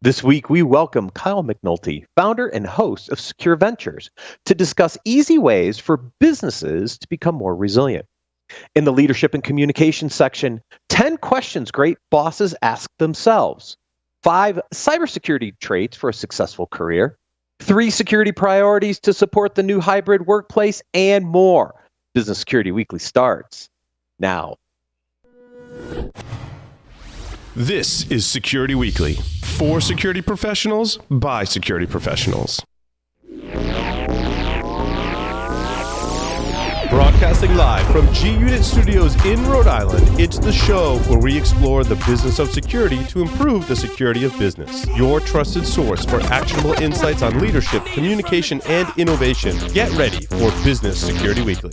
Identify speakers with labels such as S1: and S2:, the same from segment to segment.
S1: This week, we welcome Kyle McNulty, founder and host of Secure Ventures, to discuss easy ways for businesses to become more resilient. In the leadership and communication section, 10 questions great bosses ask themselves, 5 cybersecurity traits for a successful career, 3 security priorities to support the new hybrid workplace, and more. Business Security Weekly starts now.
S2: This is Security Weekly, for security professionals, by security professionals. Broadcasting live from G-Unit Studios in Rhode Island, it's the show where we explore the business of security to improve the security of business. Your trusted source for actionable insights on leadership, communication, and innovation. Get ready for Business Security Weekly.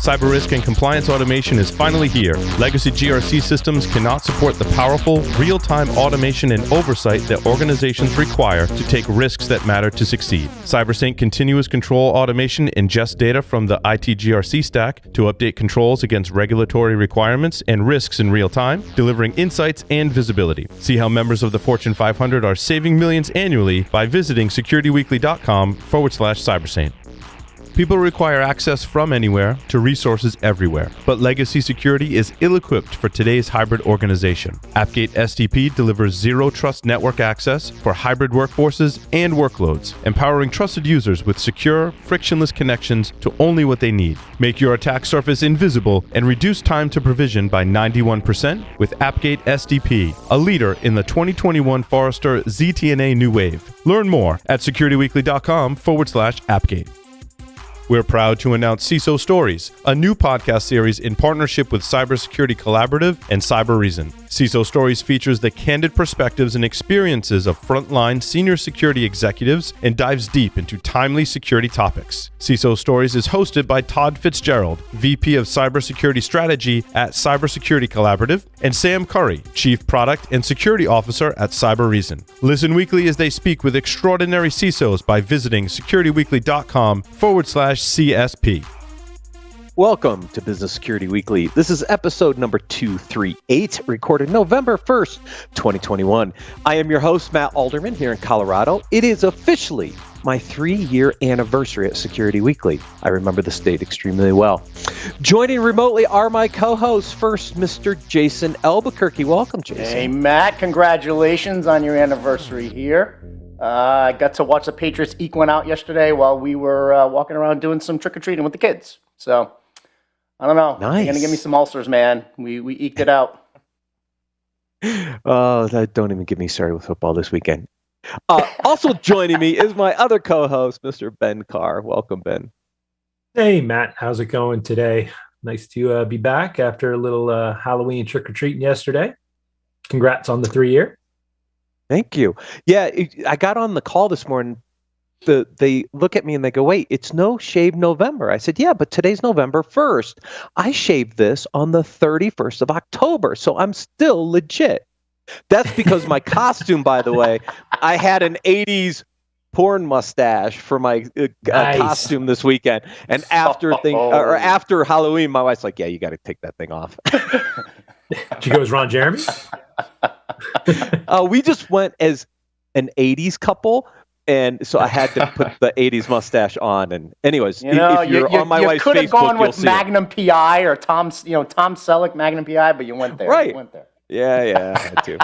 S2: Cyber risk and compliance automation is finally here. Legacy GRC systems cannot support the powerful, real-time automation and oversight that organizations require to take risks that matter to succeed. CyberSync continuous control automation ingests data from the IT GRC stack to update controls against regulatory requirements and risks in real time, delivering insights and visibility. See how members of the Fortune 500 are saving millions annually by visiting securityweekly.com/cybersync. People require access from anywhere to resources everywhere, but legacy security is ill-equipped for today's hybrid organization. Appgate SDP delivers zero-trust network access for hybrid workforces and workloads, empowering trusted users with secure, frictionless connections to only what they need. Make your attack surface invisible and reduce time to provision by 91% with Appgate SDP, a leader in the 2021 Forrester ZTNA New Wave. Learn more at securityweekly.com/Appgate. We're proud to announce CISO Stories, a new podcast series in partnership with Cybersecurity Collaborative and Cyber Reason. CISO Stories features the candid perspectives and experiences of frontline senior security executives and dives deep into timely security topics. CISO Stories is hosted by Todd Fitzgerald, VP of Cybersecurity Strategy at Cybersecurity Collaborative, and Sam Curry, Chief Product and Security Officer at Cyber Reason. Listen weekly as they speak with extraordinary CISOs by visiting securityweekly.com/CSP.
S1: Welcome to Business Security Weekly. This is episode number 238, recorded November 1st, 2021. I am your host, Matt Alderman, here in Colorado. It is officially my 3-year anniversary at Security Weekly. I remember this date extremely well. Joining remotely are my co-hosts. First, Mr. Jason Albuquerque. Welcome, Jason.
S3: Hey, Matt. Congratulations on your anniversary here. I got to watch the Patriots eke one out yesterday while we were walking around doing some trick-or-treating with the kids. So, I don't know.
S1: Nice.
S3: You're going to give me some ulcers, man. We eked it out.
S1: Oh, don't even get me started with football this weekend. Also joining me is my other co-host, Mr. Ben Carr. Welcome, Ben.
S4: Hey, Matt. How's it going today? Nice to be back after a little Halloween trick-or-treating yesterday. Congrats on the 3-year.
S1: Thank you. Yeah, I got on the call this morning. They look at me and they go, wait, it's No Shave November. I said, yeah, but today's November 1st. I shaved this on the 31st of October, so I'm still legit. That's because my costume, by the way, I had an 80s porn mustache for my costume this weekend. And after Halloween, my wife's like, yeah, you got to take that thing off.
S4: Did you go as Ron Jeremy?
S1: We just went as an 80s couple. And so I had to put the 80s mustache on. And anyways, if you're on my wife's Facebook,
S3: you could have gone with
S1: see
S3: Magnum PI or Tom Selleck Magnum PI, but you went there.
S1: Right.
S3: You went there.
S1: Yeah, I had to.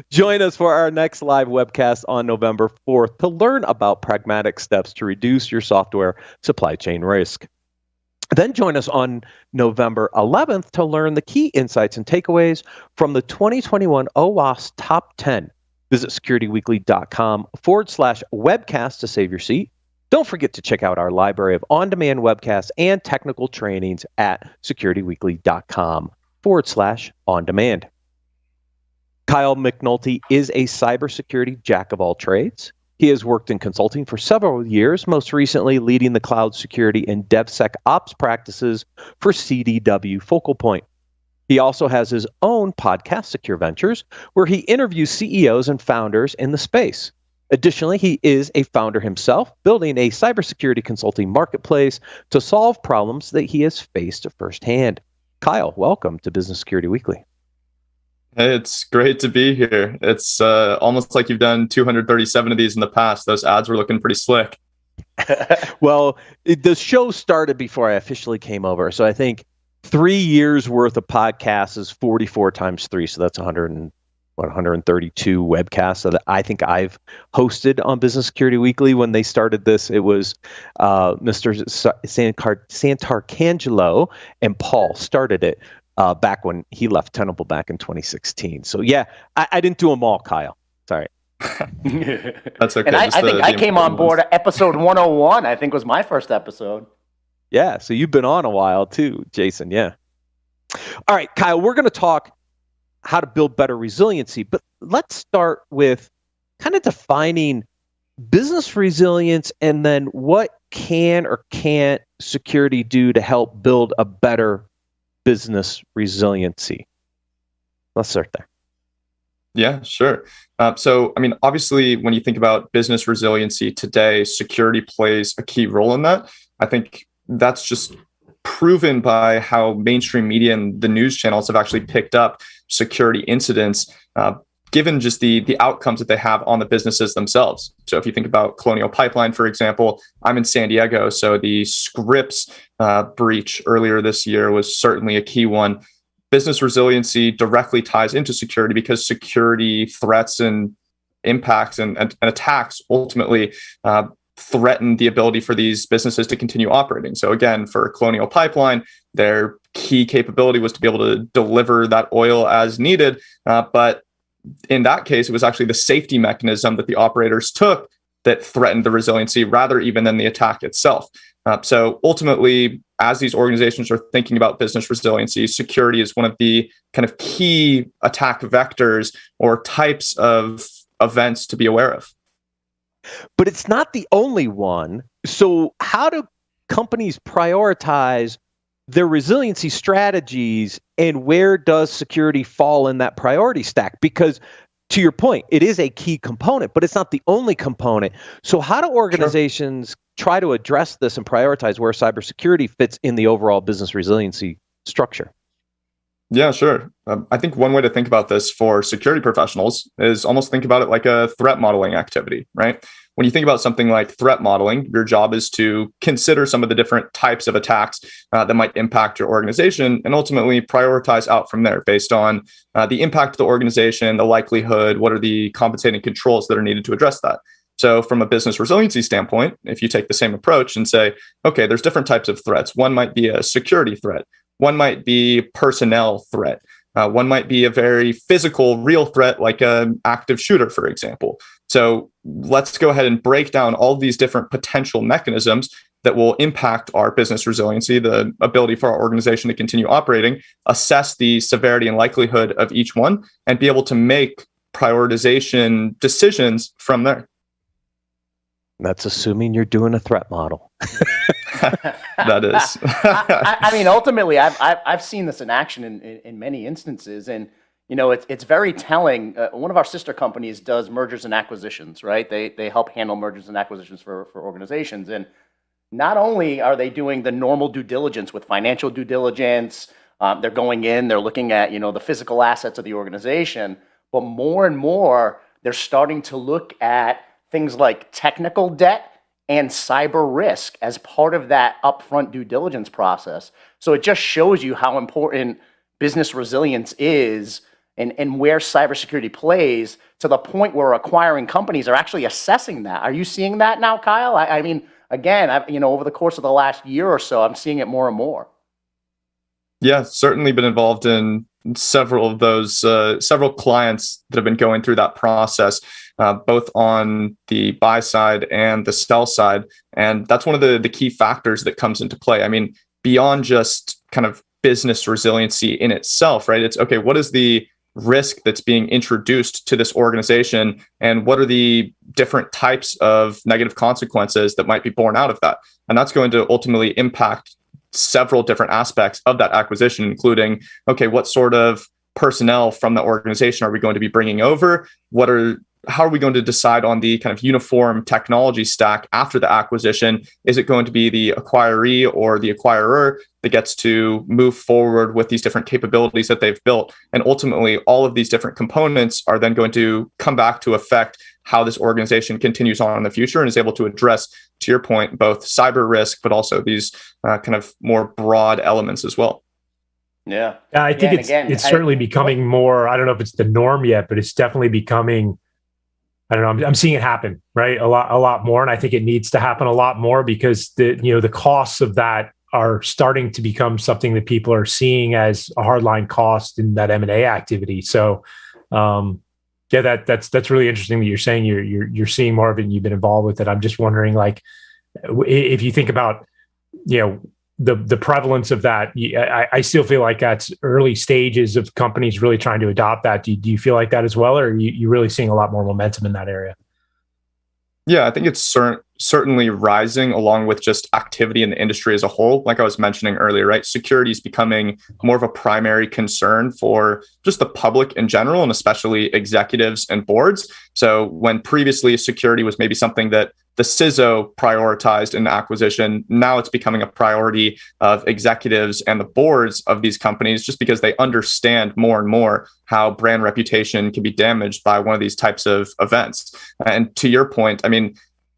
S1: Join us for our next live webcast on November 4th to learn about pragmatic steps to reduce your software supply chain risk. Then join us on November 11th to learn the key insights and takeaways from the 2021 OWASP Top 10. Visit securityweekly.com/webcast to save your seat. Don't forget to check out our library of on-demand webcasts and technical trainings at securityweekly.com/on-demand. Kyle McNulty is a cybersecurity jack of all trades. He has worked in consulting for several years, most recently leading the cloud security and DevSecOps practices for CDW Focal Point. He also has his own podcast, Secure Ventures, where he interviews CEOs and founders in the space. Additionally, he is a founder himself, building a cybersecurity consulting marketplace to solve problems that he has faced firsthand. Kyle, welcome to Business Security Weekly.
S5: Hey, it's great to be here. It's almost like you've done 237 of these in the past. Those ads were looking pretty slick.
S1: Well, the show started before I officially came over. So I think 3 years worth of podcasts is 44 times 3. So that's 132 webcasts that I think I've hosted on Business Security Weekly. When they started this, it was Mr. Santarcangelo and Paul started it back when he left Tenable back in 2016. So yeah, I didn't do them all, Kyle. Sorry.
S5: That's okay.
S3: And I think I came on board at episode 101, I think was my first episode.
S1: Yeah, so you've been on a while too, Jason. Yeah. All right, Kyle, we're going to talk how to build better resiliency, but let's start with kind of defining business resilience and then what can or can't security do to help build a better business resiliency. Let's start there.
S5: Yeah, sure. So, I mean, obviously, when you think about business resiliency today, security plays a key role in that. I think that's just proven by how mainstream media and the news channels have actually picked up security incidents, given just the outcomes that they have on the businesses themselves. So if you think about Colonial Pipeline, for example, I'm in San Diego, so the Scripps breach earlier this year was certainly a key one. Business resiliency directly ties into security because security threats and impacts and attacks ultimately threaten the ability for these businesses to continue operating. So again, for Colonial Pipeline, their key capability was to be able to deliver that oil as needed. But in that case, it was actually the safety mechanism that the operators took that threatened the resiliency rather even than the attack itself. So ultimately, as these organizations are thinking about business resiliency, security is one of the kind of key attack vectors or types of events to be aware of.
S1: But it's not the only one. So how do companies prioritize their resiliency strategies, and where does security fall in that priority stack? Because to your point, it is a key component, but it's not the only component. So how do organizations try to address this and prioritize where cybersecurity fits in the overall business resiliency structure?
S5: Yeah, sure. I think one way to think about this for security professionals is almost think about it like a threat modeling activity, right? When you think about something like threat modeling, your job is to consider some of the different types of attacks that might impact your organization and ultimately prioritize out from there based on the impact of the organization, the likelihood, what are the compensating controls that are needed to address that. So from a business resiliency standpoint, if you take the same approach and say, okay, there's different types of threats. One might be a security threat. One might be personnel threat. One might be a very physical, real threat, like an active shooter, for example. So let's go ahead and break down all these different potential mechanisms that will impact our business resiliency, the ability for our organization to continue operating, assess the severity and likelihood of each one, and be able to make prioritization decisions from there.
S1: That's assuming you're doing a threat model.
S5: That is.
S3: I mean, ultimately, I've seen this in action in many instances, and you know, it's very telling. One of our sister companies does mergers and acquisitions, right? They help handle mergers and acquisitions for organizations, and not only are they doing the normal due diligence with financial due diligence, they're going in, they're looking at the physical assets of the organization, but more and more they're starting to look at things like technical debt and cyber risk as part of that upfront due diligence process. So it just shows you how important business resilience is and where cybersecurity plays, to the point where acquiring companies are actually assessing that. Are you seeing that now, Kyle? I mean, again, over the course of the last year or so, I'm seeing it more and more.
S5: Yeah, certainly been involved in several of those, several clients that have been going through that process, both on the buy side and the sell side. And that's one of the key factors that comes into play. I mean, beyond just kind of business resiliency in itself, right? It's okay, what is the risk that's being introduced to this organization, and what are the different types of negative consequences that might be born out of that? And that's going to ultimately impact several different aspects of that acquisition, including, okay, what sort of personnel from the organization are we going to be bringing over? What are how are we going to decide on the kind of uniform technology stack after the acquisition? Is it going to be the acquiree or the acquirer that gets to move forward with these different capabilities that they've built? And ultimately, all of these different components are then going to come back to affect how this organization continues on in the future and is able to address, to your point, both cyber risk, but also these kind of more broad elements as well.
S3: Yeah.
S4: I think it's certainly becoming more, I don't know if it's the norm yet, but it's definitely becoming, I don't know, I'm seeing it happen, right? A lot more. And I think it needs to happen a lot more because the costs of that are starting to become something that people are seeing as a hardline cost in that M&A activity. So, that's really interesting that you're saying you're seeing more of it and you've been involved with it. I'm just wondering, like, if you think about, the prevalence of that, I still feel like that's early stages of companies really trying to adopt that. Do you feel like that as well, or are you really seeing a lot more momentum in that area?
S5: Yeah, I think it's certainly rising along with just activity in the industry as a whole. Like I was mentioning earlier, right? Security is becoming more of a primary concern for just the public in general, and especially executives and boards. So when previously security was maybe something that the CISO prioritized in the acquisition, now it's becoming a priority of executives and the boards of these companies, just because they understand more and more how brand reputation can be damaged by one of these types of events. And to your point, I mean,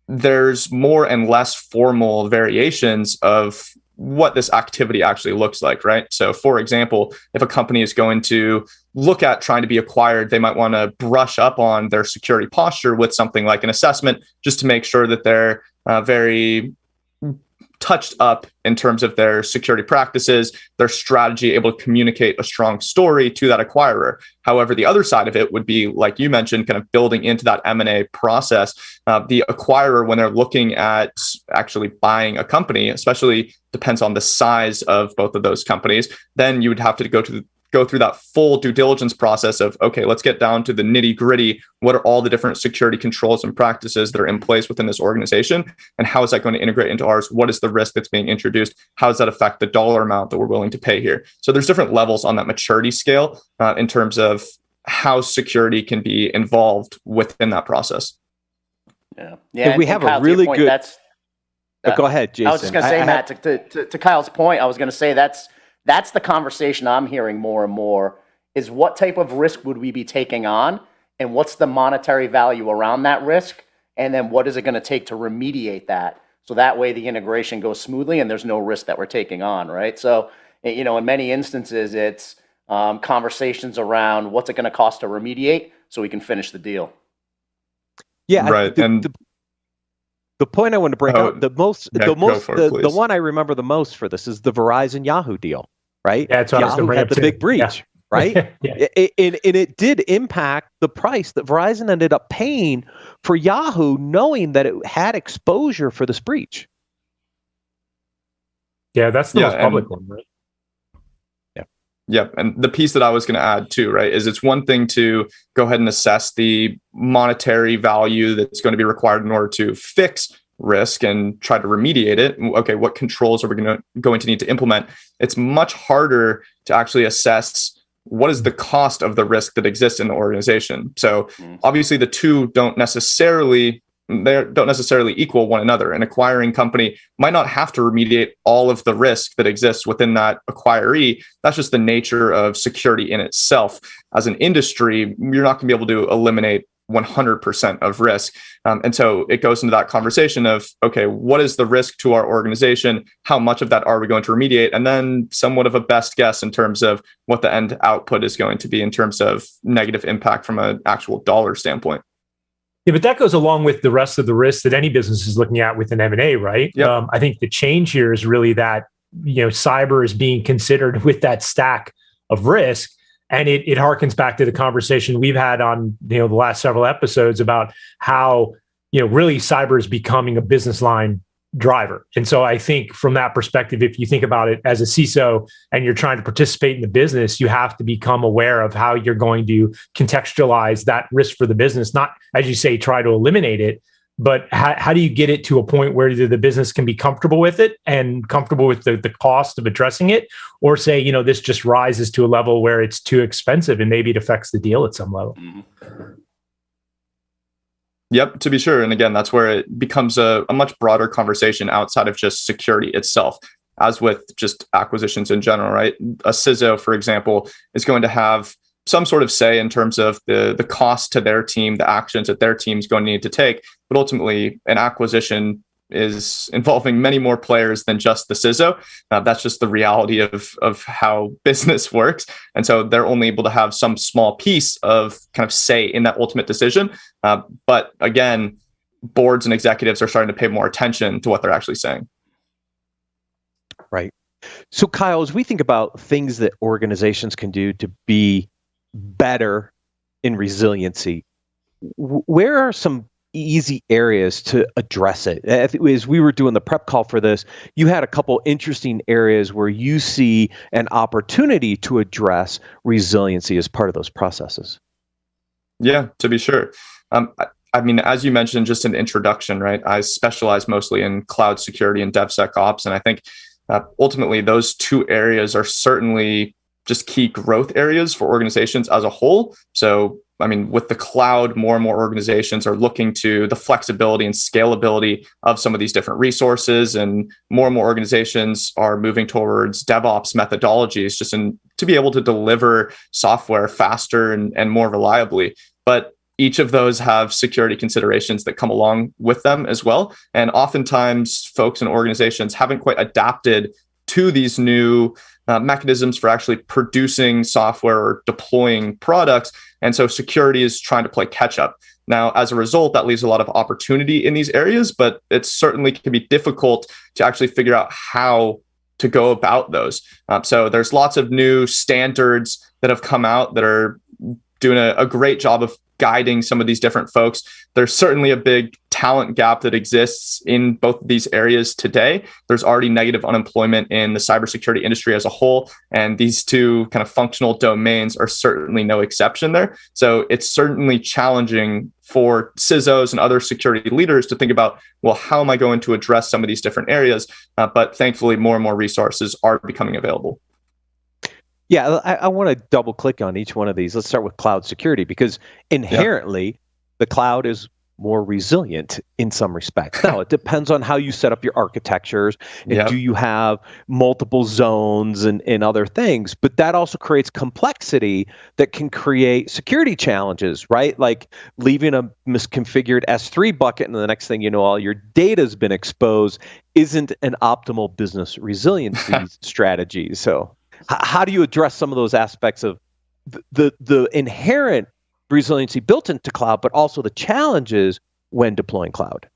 S5: there's more and less formal variations of what this activity actually looks like, right? So for example, if a company is going to look at trying to be acquired, they might want to brush up on their security posture with something like an assessment, just to make sure that they're very touched up in terms of their security practices, their strategy, able to communicate a strong story to that acquirer. However, the other side of it would be, like you mentioned, kind of building into that M&A process. The acquirer, when they're looking at actually buying a company, especially depends on the size of both of those companies, then you would have to go through that full due diligence process of, okay, let's get down to the nitty gritty. What are all the different security controls and practices that are in place within this organization? And how is that going to integrate into ours? What is the risk that's being introduced? How does that affect the dollar amount that we're willing to pay here? So there's different levels on that maturity scale in terms of how security can be involved within that process.
S3: Yeah.
S1: And we have a really good... go ahead, Jason.
S3: I was just going to say, Matt, to Kyle's point, I was going to say that's the conversation I'm hearing more and more, is what type of risk would we be taking on, and what's the monetary value around that risk, and then what is it going to take to remediate that, so that way the integration goes smoothly and there's no risk that we're taking on, right? So, in many instances, it's conversations around what's it going to cost to remediate so we can finish the deal.
S1: Yeah,
S5: right.
S1: The point I want to bring up, the one I remember the most for this is the Verizon Yahoo deal, right?
S4: Yeah, that's what
S1: Yahoo had the big breach, right?
S4: Yeah.
S1: And it did impact the price that Verizon ended up paying for Yahoo, knowing that it had exposure for this breach.
S4: Yeah, that's the most public one, right?
S5: Yeah. And the piece that I was going to add too, right, is it's one thing to go ahead and assess the monetary value that's going to be required in order to fix risk and try to remediate it. Okay, what controls are we going to need to implement? It's much harder to actually assess what is the cost of the risk that exists in the organization. So obviously the two don't necessarily equal one another. An acquiring company might not have to remediate all of the risk that exists within that acquiree. That's just the nature of security in itself. As an industry, you're not going to be able to eliminate 100% of risk. And so it goes into that conversation of, okay, what is the risk to our organization? How much of that are we going to remediate? And then somewhat of a best guess in terms of what the end output is going to be in terms of negative impact from an actual dollar standpoint.
S4: Yeah, but that goes along with the rest of the risks that any business is looking at with an M&A, right?
S5: Yep.
S4: I think the change here is really that, cyber is being considered with that stack of risk. And it harkens back to the conversation we've had on, the last several episodes about how, really cyber is becoming a business line driver. And so I think from that perspective, if you think about it as a CISO and you're trying to participate in the business, you have to become aware of how you're going to contextualize that risk for the business, not, as you say, try to eliminate it, but how do you get it to a point where either the business can be comfortable with it and comfortable with the cost of addressing it, or say, this just rises to a level where it's too expensive and maybe it affects the deal at some level.
S5: Yep, to be sure. And again, that's where it becomes a much broader conversation outside of just security itself, as with just acquisitions in general, right? A CISO, for example, is going to have some sort of say in terms of the cost to their team, the actions that their team is going to need to take. But ultimately, an acquisition is involving many more players than just the CISO. That's just the reality of how business works. And so they're only able to have some small piece of kind of say in that ultimate decision. But again, boards and executives are starting to pay more attention to what they're actually saying.
S1: Right. So Kyle, as we think about things that organizations can do to be better in resiliency, where are some easy areas to address it? As we were doing the prep call for this, you had a couple interesting areas where you see an opportunity to address resiliency as part of those processes.
S5: Yeah, to be sure. I mean, as you mentioned, just an introduction, right? I specialize mostly in cloud security and DevSecOps. And I think ultimately those two areas are certainly just key growth areas for organizations as a whole. So, I mean, with the cloud, more and more organizations are looking to the flexibility and scalability of some of these different resources, and more organizations are moving towards DevOps methodologies to be able to deliver software faster and more reliably. But each of those have security considerations that come along with them as well. And oftentimes folks and organizations haven't quite adapted to these new mechanisms for actually producing software or deploying products. And so security is trying to play catch up. Now, as a result, that leaves a lot of opportunity in these areas, but it certainly can be difficult to actually figure out how to go about those. So there's lots of new standards that have come out that are doing a great job of guiding some of these different folks. There's certainly a big talent gap that exists in both of these areas today. There's already negative unemployment in the cybersecurity industry as a whole, and these two kind of functional domains are certainly no exception there. So it's certainly challenging for CISOs and other security leaders to think about, well, how am I going to address some of these different areas? But thankfully, more and more resources are becoming available.
S1: Yeah, I want to double click on each one of these. Let's start with cloud security, because inherently the cloud is more resilient in some respects. Now, it depends on how you set up your architectures, and do you have multiple zones and other things, but that also creates complexity that can create security challenges, right? Like leaving a misconfigured S3 bucket and the next thing you know, all your data's been exposed isn't an optimal business resiliency strategy. So how do you address some of those aspects of the inherent resiliency built into cloud, but also the challenges when deploying cloud?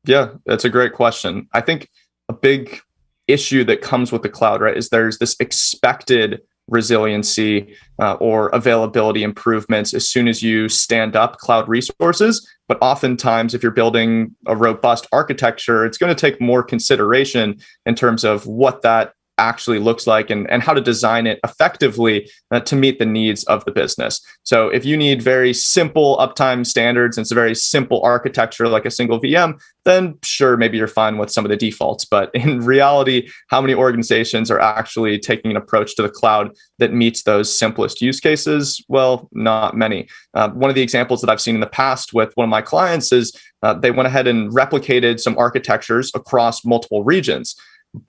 S5: Yeah, that's a great question. I think a big issue that comes with the cloud, right, is there's this expected resiliency or availability improvements as soon as you stand up cloud resources. But oftentimes, if you're building a robust architecture, it's going to take more consideration in terms of what that actually looks like and how to design it effectively to meet the needs of the business. So if you need very simple uptime standards and it's a very simple architecture like a single VM, then sure, maybe you're fine with some of the defaults. But in reality, how many organizations are actually taking an approach to the cloud that meets those simplest use cases? Well, not many. One of the examples that I've seen in the past with one of my clients is they went ahead and replicated some architectures across multiple regions,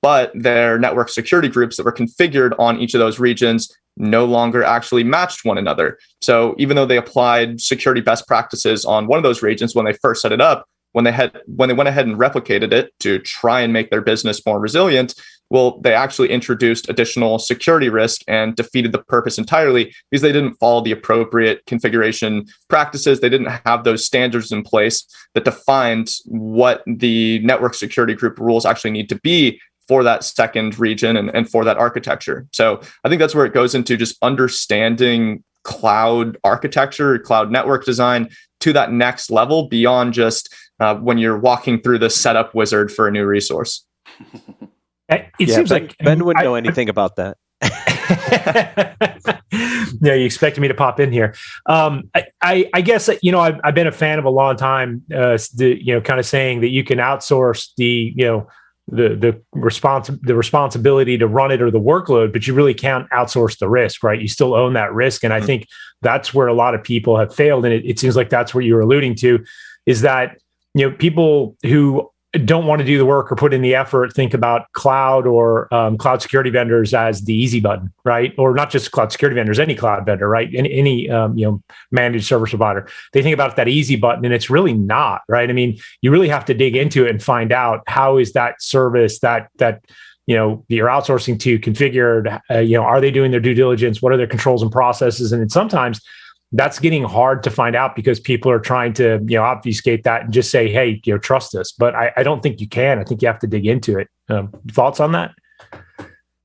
S5: but their network security groups that were configured on each of those regions no longer actually matched one another. So even though they applied security best practices on one of those regions when they first set it up, when they went ahead and replicated it to try and make their business more resilient, well, they actually introduced additional security risk and defeated the purpose entirely because they didn't follow the appropriate configuration practices. They didn't have those standards in place that defined what the network security group rules actually need to be for that second region and for that architecture. So I think that's where it goes into just understanding cloud architecture, cloud network design to that next level beyond just when you're walking through the setup wizard for a new resource.
S4: It seems like
S1: Ben wouldn't know anything about that.
S4: No, you expected me to pop in here. I guess that, I've been a fan of a long time. Kind of saying that you can outsource the the responsibility to run it or the workload, but you really can't outsource the risk, right? You still own that risk. And I think that's where a lot of people have failed. And it seems like that's what you're alluding to, is that, people who don't want to do the work or put in the effort think about cloud or cloud security vendors as the easy button, right? Or not just cloud security vendors, any cloud vendor, right? Any managed service provider. They think about that easy button, and it's really not, right? I mean, you really have to dig into it and find out how is that service that you're outsourcing to configured. Are they doing their due diligence? What are their controls and processes? And sometimes that's getting hard to find out because people are trying to, obfuscate that and just say, hey, trust us. But I don't think you can. I think you have to dig into it. Thoughts on that?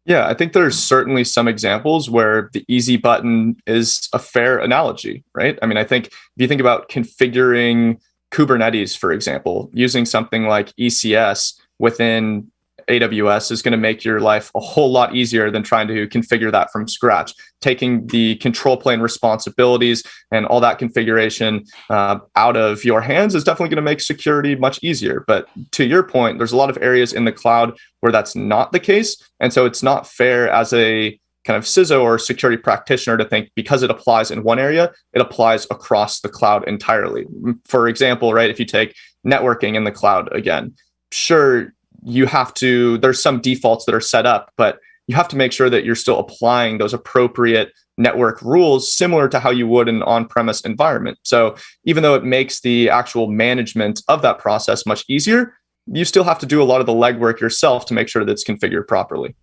S5: Yeah, I think there's certainly some examples where the easy button is a fair analogy, right? I mean, I think if you think about configuring Kubernetes, for example, using something like ECS within AWS is going to make your life a whole lot easier than trying to configure that from scratch. Taking the control plane responsibilities and all that configuration out of your hands is definitely going to make security much easier. But to your point, there's a lot of areas in the cloud where that's not the case. And so it's not fair as a kind of CISO or security practitioner to think because it applies in one area, it applies across the cloud entirely. For example, right, if you take networking in the cloud again, sure, there's some defaults that are set up, but you have to make sure that you're still applying those appropriate network rules similar to how you would in an on-premise environment. So even though it makes the actual management of that process much easier, you still have to do a lot of the legwork yourself to make sure that it's configured properly.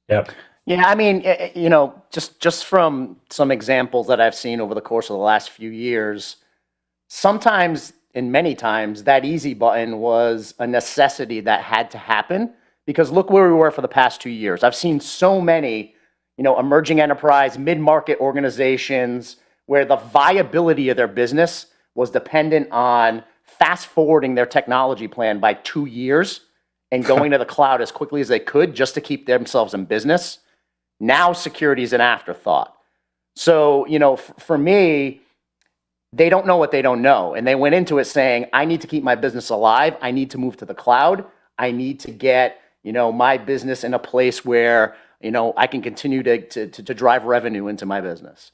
S4: Yep.
S3: Yeah, I mean, just from some examples that I've seen over the course of the last few years, sometimes and many times that easy button was a necessity that had to happen, because look where we were for the past 2 years. I've seen so many, emerging enterprise, mid-market organizations where the viability of their business was dependent on fast forwarding their technology plan by 2 years and going to the cloud as quickly as they could just to keep themselves in business. Now security is an afterthought. So, for me, they don't know what they don't know. And they went into it saying, I need to keep my business alive. I need to move to the cloud. I need to get, my business in a place where, I can continue to drive revenue into my business.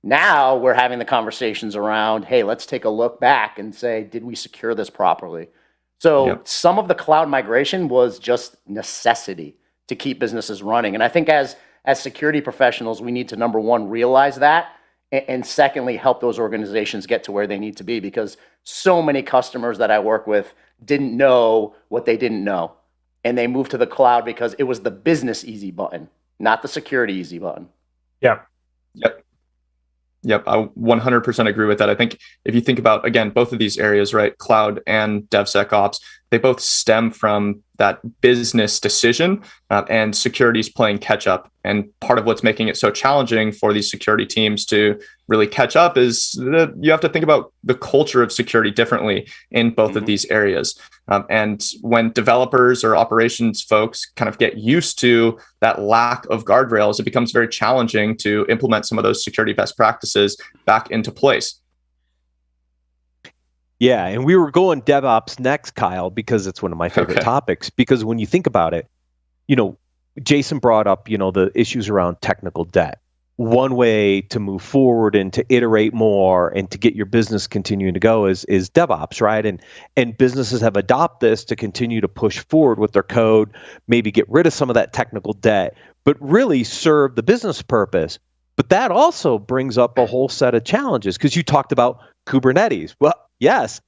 S3: Now we're having the conversations around, hey, let's take a look back and say, did we secure this properly? So Some of the cloud migration was just necessity to keep businesses running. And I think as security professionals, we need to, number one, realize that. And secondly, help those organizations get to where they need to be, because so many customers that I work with didn't know what they didn't know. And they moved to the cloud because it was the business easy button, not the security easy button.
S4: Yeah.
S5: Yep, I 100% agree with that. I think if you think about, again, both of these areas, right, cloud and DevSecOps, they both stem from that business decision, and security is playing catch up. And part of what's making it so challenging for these security teams to really catch up is that you have to think about the culture of security differently in both of these areas. And when developers or operations folks kind of get used to that lack of guardrails, it becomes very challenging to implement some of those security best practices back into place.
S1: Yeah, and we were going DevOps next, Kyle, because it's one of my favorite topics. Because when you think about it, Jason brought up, the issues around technical debt. One way to move forward and to iterate more and to get your business continuing to go is DevOps, right? And businesses have adopted this to continue to push forward with their code, maybe get rid of some of that technical debt, but really serve the business purpose. But that also brings up a whole set of challenges, because you talked about Kubernetes. Well, yes,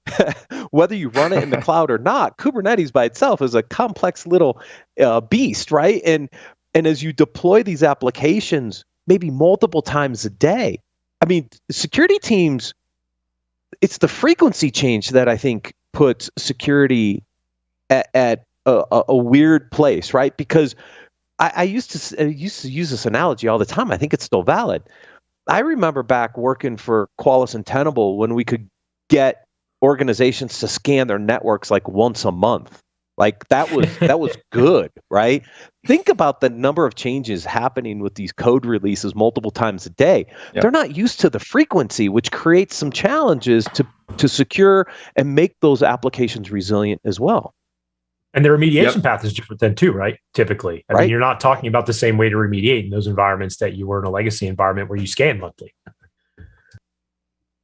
S1: whether you run it in the cloud or not, Kubernetes by itself is a complex little beast, right? And as you deploy these applications, maybe multiple times a day, I mean, security teams, it's the frequency change that I think puts security at a weird place, right? Because I used to use this analogy all the time. I think it's still valid. I remember back working for Qualys and Tenable when we could get organizations to scan their networks like once a month. Like that was good, right? Think about the number of changes happening with these code releases multiple times a day. Yep. They're not used to the frequency, which creates some challenges to secure and make those applications resilient as well.
S4: And the remediation
S5: Yep.
S4: path is different then too, right? Typically. I mean,
S1: Right.
S4: you're not talking about the same way to remediate in those environments that you were in a legacy environment where you scan monthly.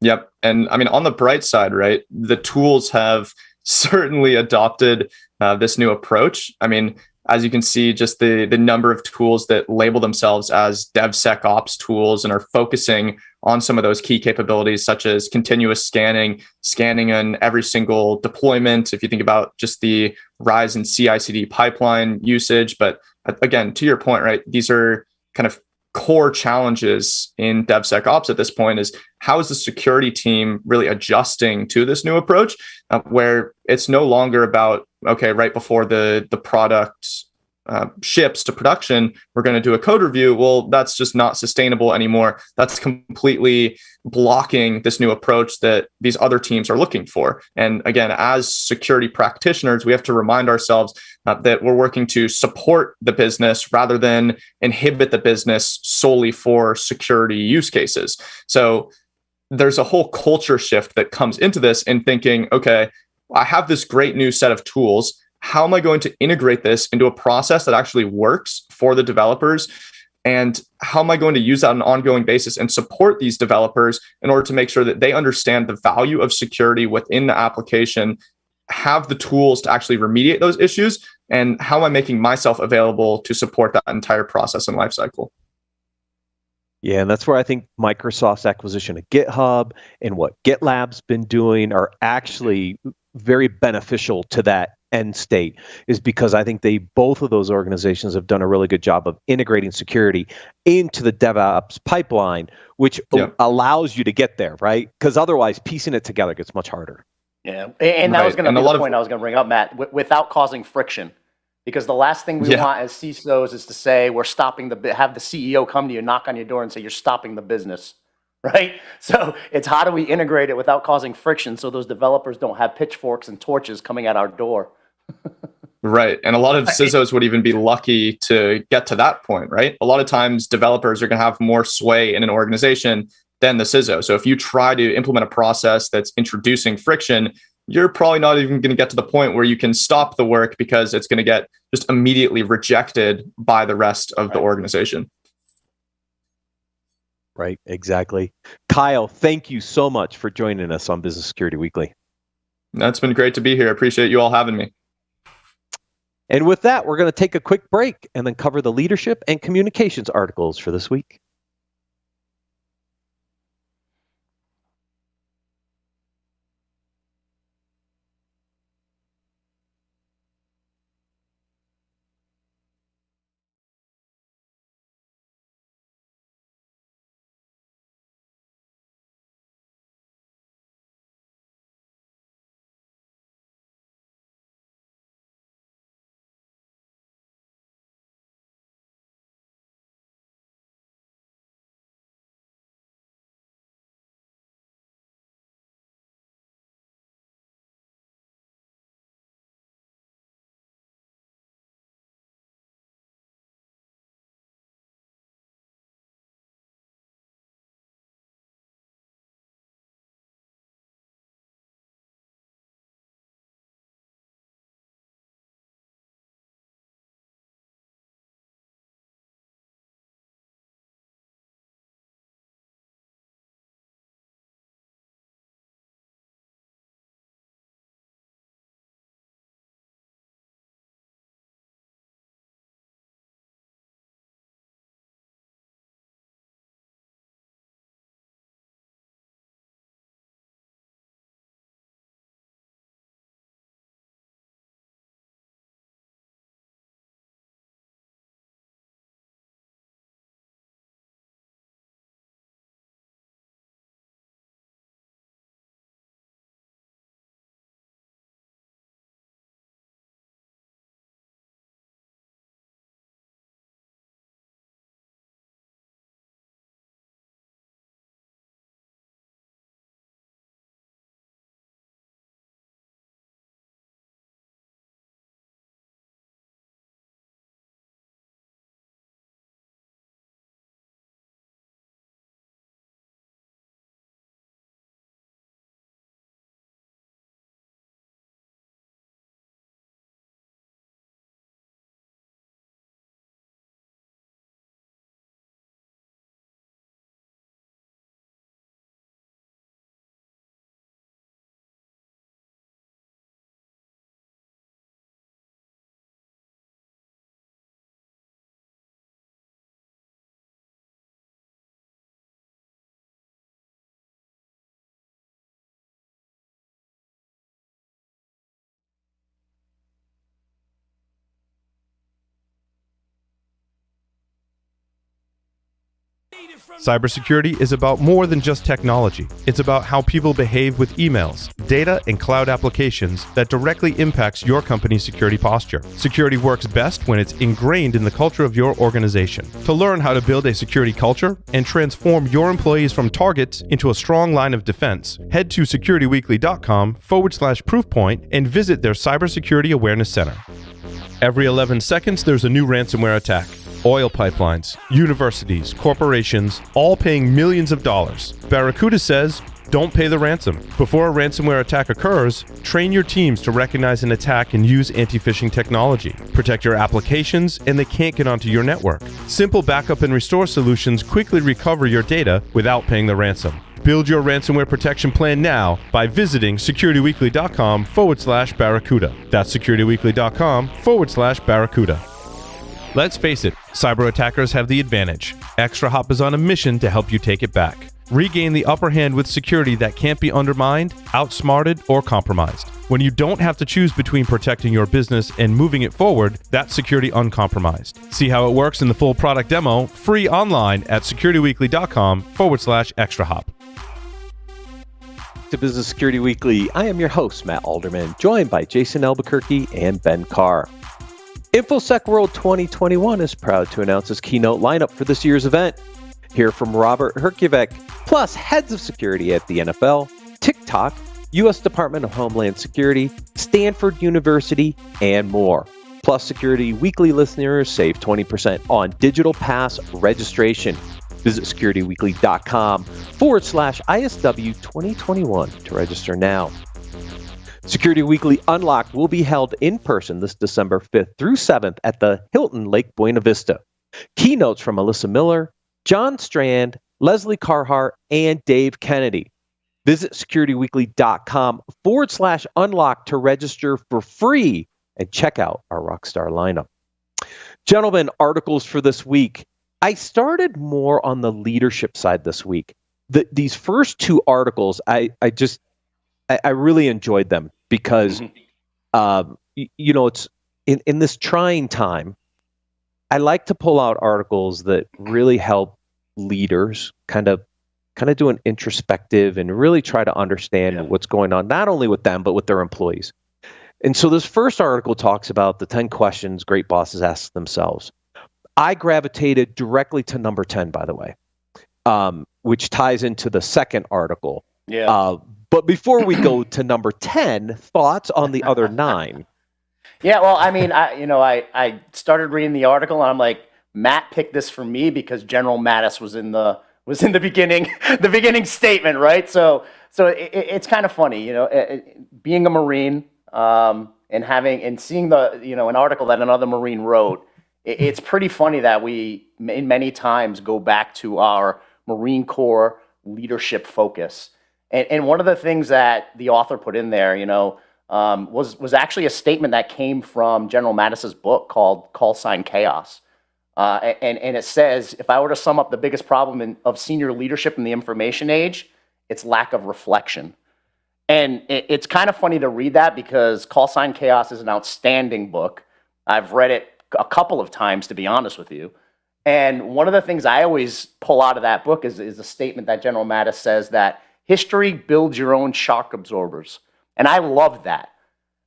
S5: Yep. And I mean, on the bright side, right, the tools have certainly adopted this new approach. I mean, as you can see, just the number of tools that label themselves as DevSecOps tools and are focusing on some of those key capabilities, such as continuous scanning on every single deployment. If you think about just the rise in CI/CD pipeline usage, but again, to your point, right, these are kind of core challenges in DevSecOps at this point is how is the security team really adjusting to this new approach where it's no longer about, okay, right before the product ships to production, we're going to do a code review. Well, that's just not sustainable anymore. That's completely blocking this new approach that these other teams are looking for. And again, as security practitioners, we have to remind ourselves that we're working to support the business rather than inhibit the business solely for security use cases. So there's a whole culture shift that comes into this in thinking, okay, I have this great new set of tools. How am I going to integrate this into a process that actually works for the developers? And how am I going to use that on an ongoing basis and support these developers in order to make sure that they understand the value of security within the application, have the tools to actually remediate those issues, and how am I making myself available to support that entire process and lifecycle?
S1: Yeah, and that's where I think Microsoft's acquisition of GitHub and what GitLab's been doing are actually very beneficial to that end state, is because I think both of those organizations have done a really good job of integrating security into the DevOps pipeline, which allows you to get there, right? Because otherwise piecing it together gets much harder.
S3: Yeah, and that was going to be the point I was going to bring up, Matt, without causing friction. Because the last thing we want as CISOs is to say we're stopping have the CEO come to you, knock on your door and say you're stopping the business, right? So it's how do we integrate it without causing friction so those developers don't have pitchforks and torches coming at our door.
S5: Right. And a lot of CISOs would even be lucky to get to that point, right? A lot of times developers are going to have more sway in an organization than the CISO. So if you try to implement a process that's introducing friction, you're probably not even going to get to the point where you can stop the work because it's going to get just immediately rejected by the rest of the organization.
S1: Right, exactly. Kyle, thank you so much for joining us on Business Security Weekly.
S5: That's been great to be here. I appreciate you all having me.
S1: And with that, we're going to take a quick break and then cover the leadership and communications articles for this week.
S2: Cybersecurity is about more than just technology. It's about how people behave with emails, data, and cloud applications that directly impacts your company's security posture. Security works best when it's ingrained in the culture of your organization. To learn how to build a security culture and transform your employees from targets into a strong line of defense, head to securityweekly.com/proofpoint and visit their Cybersecurity Awareness Center. Every 11 seconds, there's a new ransomware attack. Oil pipelines, universities, corporations, all paying millions of dollars. Barracuda says, don't pay the ransom. Before a ransomware attack occurs, train your teams to recognize an attack and use anti-phishing technology. Protect your applications, and they can't get onto your network. Simple backup and restore solutions quickly recover your data without paying the ransom. Build your ransomware protection plan now by visiting securityweekly.com/Barracuda. That's securityweekly.com/Barracuda. Let's face it, cyber attackers have the advantage. Extra Hop is on a mission to help you take it back. Regain the upper hand with security that can't be undermined, outsmarted, or compromised. When you don't have to choose between protecting your business and moving it forward, that's security uncompromised. See how it works in the full product demo, free online at securityweekly.com/Extra Hop.
S1: To Business Security Weekly, I am your host, Matt Alderman, joined by Jason Albuquerque and Ben Carr. InfoSec World 2021 is proud to announce its keynote lineup for this year's event. Hear from Robert Herjavec, plus heads of security at the NFL, TikTok, U.S. Department of Homeland Security, Stanford University, and more. Plus, Security Weekly listeners save 20% on Digital Pass registration. Visit securityweekly.com/ISW 2021 to register now. Security Weekly Unlocked will be held in person this December 5th through 7th at the Hilton Lake Buena Vista. Keynotes from Alyssa Miller, John Strand, Leslie Carhart, and Dave Kennedy. Visit securityweekly.com/unlocked to register for free and check out our rockstar lineup. Gentlemen, articles for this week. I started more on the leadership side this week. These first two articles, I really enjoyed them because, it's in this trying time, I like to pull out articles that really help leaders kind of do an introspective and really try to understand what's going on, not only with them, but with their employees. And so this first article talks about the 10 questions great bosses ask themselves. I gravitated directly to number 10, by the way, which ties into the second article.
S3: Yeah.
S1: But before we go to number 10, thoughts on the other 9?
S3: Yeah, well, I mean, I started reading the article and I'm like, Matt picked this for me because General Mattis was in the beginning, the beginning statement, right? So it's kind of funny, being a Marine and seeing an article that another Marine wrote. It's pretty funny that we many times go back to our Marine Corps leadership focus. And one of the things that the author put in there, was actually a statement that came from General Mattis's book called Call Sign Chaos. And it says, if I were to sum up the biggest problem of senior leadership in the information age, it's lack of reflection. And it's kind of funny to read that because Call Sign Chaos is an outstanding book. I've read it a couple of times, to be honest with you. And one of the things I always pull out of that book is a statement that General Mattis says that history builds your own shock absorbers. And I love that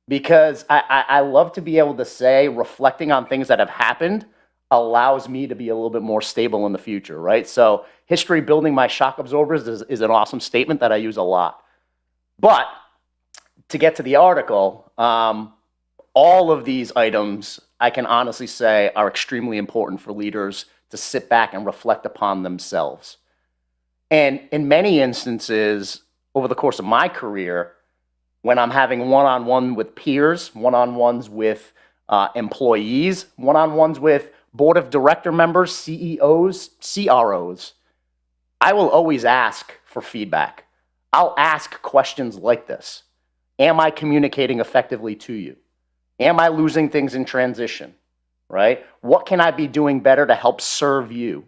S3: because I love to be able to say reflecting on things that have happened allows me to be a little bit more stable in the future, right? So history building my shock absorbers is an awesome statement that I use a lot. But to get to the article, all of these items, I can honestly say, are extremely important for leaders to sit back and reflect upon themselves. And in many instances, over the course of my career, when I'm having one-on-one with peers, one-on-ones with employees, one-on-ones with board of director members, CEOs, CROs, I will always ask for feedback. I'll ask questions like this. Am I communicating effectively to you? Am I losing things in transition, right? What can I be doing better to help serve you?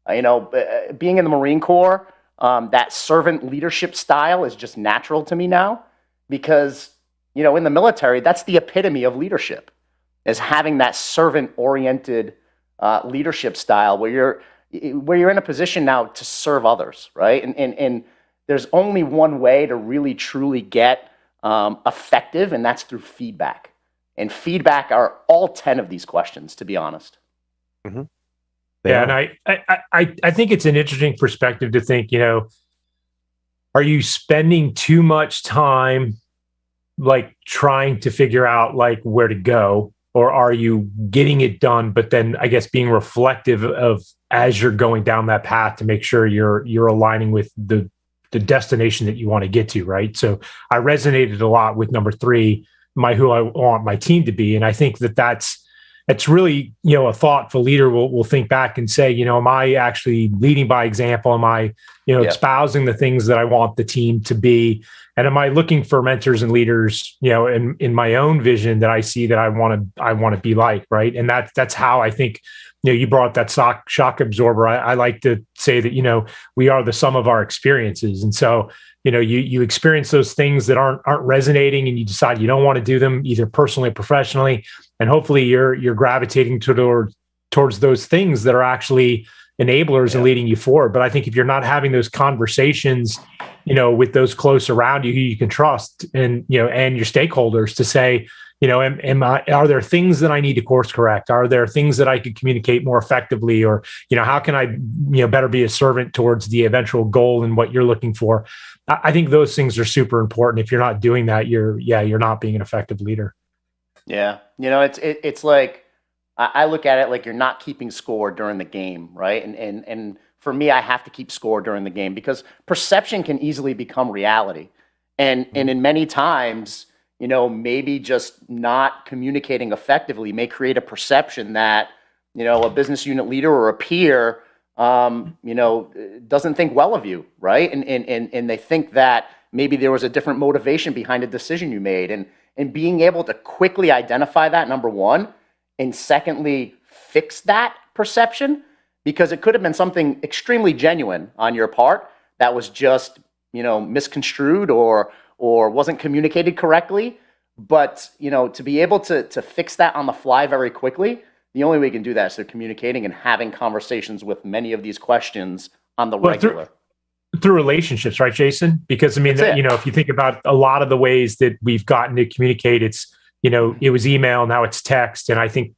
S3: Being in the Marine Corps, that servant leadership style is just natural to me now because, in the military, that's the epitome of leadership, is having that servant-oriented leadership style where where you're in a position now to serve others, right? And there's only one way to really truly get effective, and that's through feedback. And feedback are all 10 of these questions, to be honest.
S1: Mm-hmm.
S4: Yeah, and I think it's an interesting perspective to think, are you spending too much time like trying to figure out like where to go, or are you getting it done, but then I guess being reflective of as you're going down that path to make sure you're aligning with the destination that you want to get to, right? So I resonated a lot with number 3, who I want my team to be. And I think that's really, a thoughtful leader will think back and say, am I actually leading by example? Am I, espousing the things that I want the team to be? And am I looking for mentors and leaders, in my own vision that I see that I want to be like, right? And that's how I think, you brought up that shock absorber. I like to say that, we are the sum of our experiences. And so, you experience those things that aren't resonating, and you decide you don't want to do them either personally or professionally. And hopefully you're gravitating towards those things that are actually enablers and leading you forward. But I think if you're not having those conversations, with those close around you who you can trust, and and your stakeholders to say, are there things that I need to course correct? Are there things that I could communicate more effectively? Or, how can I, better be a servant towards the eventual goal and what you're looking for? I think those things are super important. If you're not doing that, you're not being an effective leader.
S3: Yeah. It's like, I look at it like you're not keeping score during the game, right? And for me, I have to keep score during the game because perception can easily become reality. And in many times, maybe just not communicating effectively may create a perception that, a business unit leader or a peer, doesn't think well of you, right? And they think that maybe there was a different motivation behind a decision you made. And being able to quickly identify that, number one, and secondly, fix that perception, because it could have been something extremely genuine on your part that was just, misconstrued or wasn't communicated correctly. But, to be able to fix that on the fly very quickly, the only way you can do that is through communicating and having conversations with many of these questions on the regular.
S4: Through relationships, right, Jason? Because if you think about a lot of the ways that we've gotten to communicate, it's, it was email, now it's text. And I think,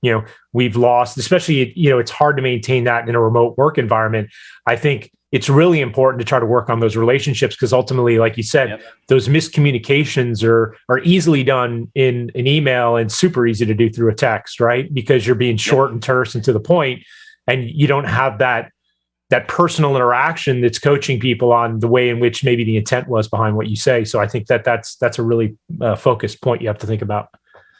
S4: we've lost, especially, it's hard to maintain that in a remote work environment. I think it's really important to try to work on those relationships because ultimately, like you said, those miscommunications are easily done in an email and super easy to do through a text, right? Because you're being short and terse and to the point, and you don't have that personal interaction that's coaching people on the way in which maybe the intent was behind what you say. So I think that's a really focused point you have to think about.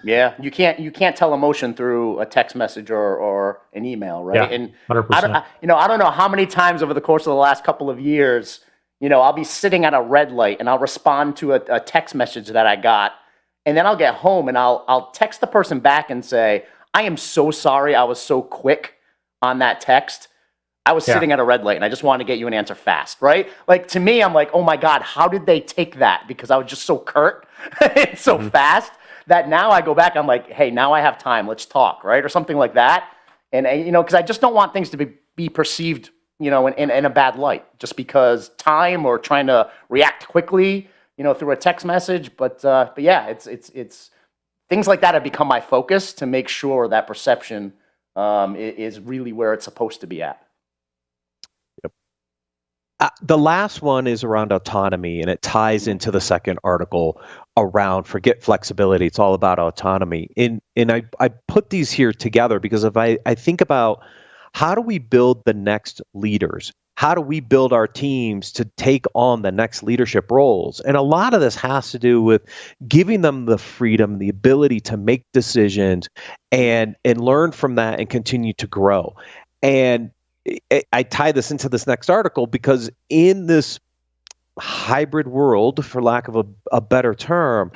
S3: Yeah, you can't tell emotion through a text message or an email, right?
S4: Yeah,
S3: and
S4: 100%.
S3: I don't know how many times over the course of the last couple of years, I'll be sitting at a red light and I'll respond to a text message that I got, and then I'll get home and I'll text the person back and say, I am so sorry I was so quick on that text. I was sitting at a red light and I just wanted to get you an answer fast, right? Like to me, I'm like, oh my God, how did they take that? Because I was just so curt and so fast. That now I go back, I'm like, hey, now I have time, let's talk, right? Or something like that. And, because I just don't want things to be perceived, in a bad light, just because time or trying to react quickly, through a text message. But yeah, it's things like that have become my focus to make sure that perception is really where it's supposed to be at.
S1: The last one is around autonomy, and it ties into the second article around forget flexibility. It's all about autonomy. And I put these here together because if I think about how do we build the next leaders? How do we build our teams to take on the next leadership roles? And a lot of this has to do with giving them the freedom, the ability to make decisions and learn from that and continue to grow. And I tie this into this next article because in this hybrid world, for lack of a better term,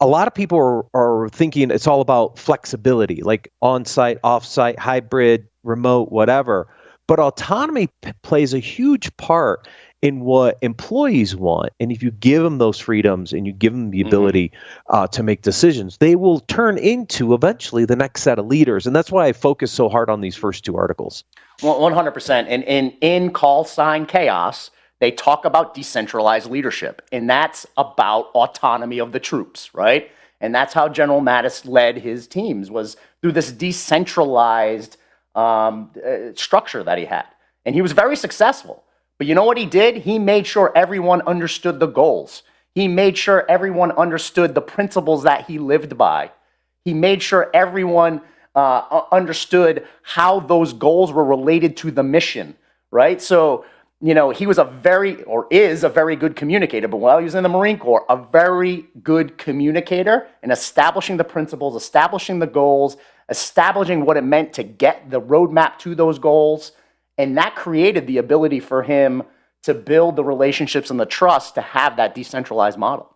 S1: a lot of people are thinking it's all about flexibility, like on-site, off-site, hybrid, remote, whatever. But autonomy plays a huge part in what employees want. And if you give them those freedoms and you give them the ability to make decisions, they will turn into eventually the next set of leaders. And that's why I focus so hard on these first two articles.
S3: Well, 100%. And in Call Sign Chaos, they talk about decentralized leadership, and that's about autonomy of the troops, right? And that's how General Mattis led his teams, was through this decentralized structure that he had. And he was very successful. But you know what he did? He made sure everyone understood the goals. He made sure everyone understood the principles that he lived by. He made sure everyone understood how those goals were related to the mission, right? So, you know, he was is a very good communicator, but while he was in the Marine Corps, a very good communicator in establishing the principles, establishing the goals, establishing what it meant to get the roadmap to those goals. And that created the ability for him to build the relationships and the trust to have that decentralized model,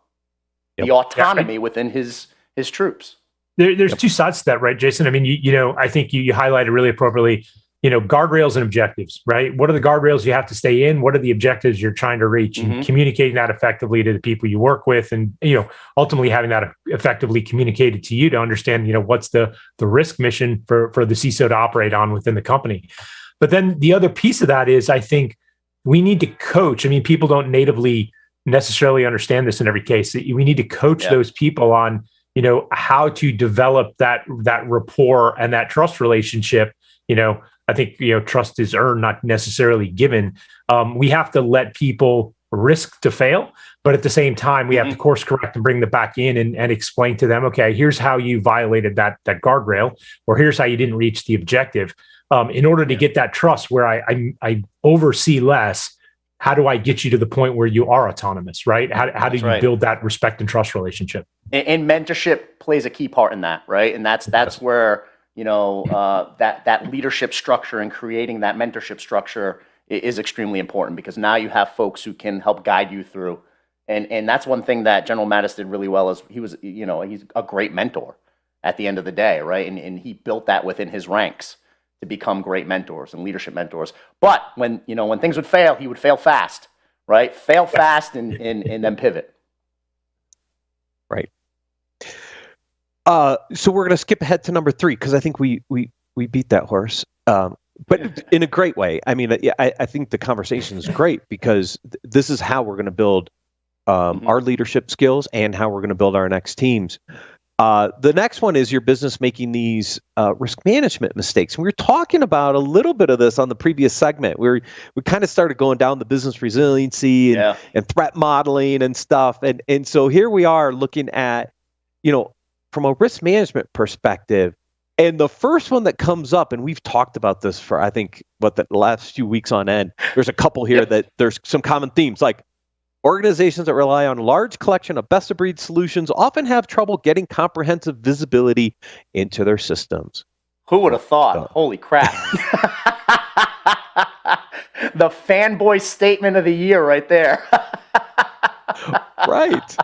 S3: the autonomy within his troops.
S4: There's two sides to that, right, Jason? I mean, you know, I think you highlighted really appropriately, you know, guardrails and objectives, right? What are the guardrails you have to stay in? What are the objectives you're trying to reach? And communicating that effectively to the people you work with, and, you know, ultimately having that effectively communicated to you to understand, you know, what's the risk mission for the CISO to operate on within the company. But then the other piece of that is, I think we need to coach. I mean, people don't natively necessarily understand this in every case. We need to coach those people on, you know, how to develop that rapport and that trust relationship. You know, I think, you know, trust is earned, not necessarily given. We have to let people risk to fail, but at the same time, we have to course correct and bring them back in and explain to them, okay, here's how you violated that guardrail, or here's how you didn't reach the objective. In order to get that trust where I oversee less, how do I get you to the point where you are autonomous, right? How do you build that respect and trust relationship?
S3: And mentorship plays a key part in that, right? And that's where, you know, that leadership structure and creating that mentorship structure is extremely important, because now you have folks who can help guide you through. And that's one thing that General Mattis did really well, is he was, you know, he's a great mentor at the end of the day, right? And he built that within his ranks to become great mentors and leadership mentors. But when things would fail, he would fail fast, right? Fail fast and then pivot.
S1: Right. So we're going to skip ahead to number 3, because I think we beat that horse, but in a great way. I mean, I think the conversation is great, because this is how we're going to build our leadership skills and how we're going to build our next teams. The next one is your business making these risk management mistakes. And we were talking about a little bit of this on the previous segment, where we kind of started going down the business resiliency and threat modeling and stuff. And so here we are looking at, you know, from a risk management perspective. And the first one that comes up, and we've talked about this for, I think, the last few weeks on end, there's a couple here that there's some common themes, like organizations that rely on large collection of best-of-breed solutions often have trouble getting comprehensive visibility into their systems.
S3: Who would have thought? Holy crap. The fanboy statement of the year right there.
S1: Right.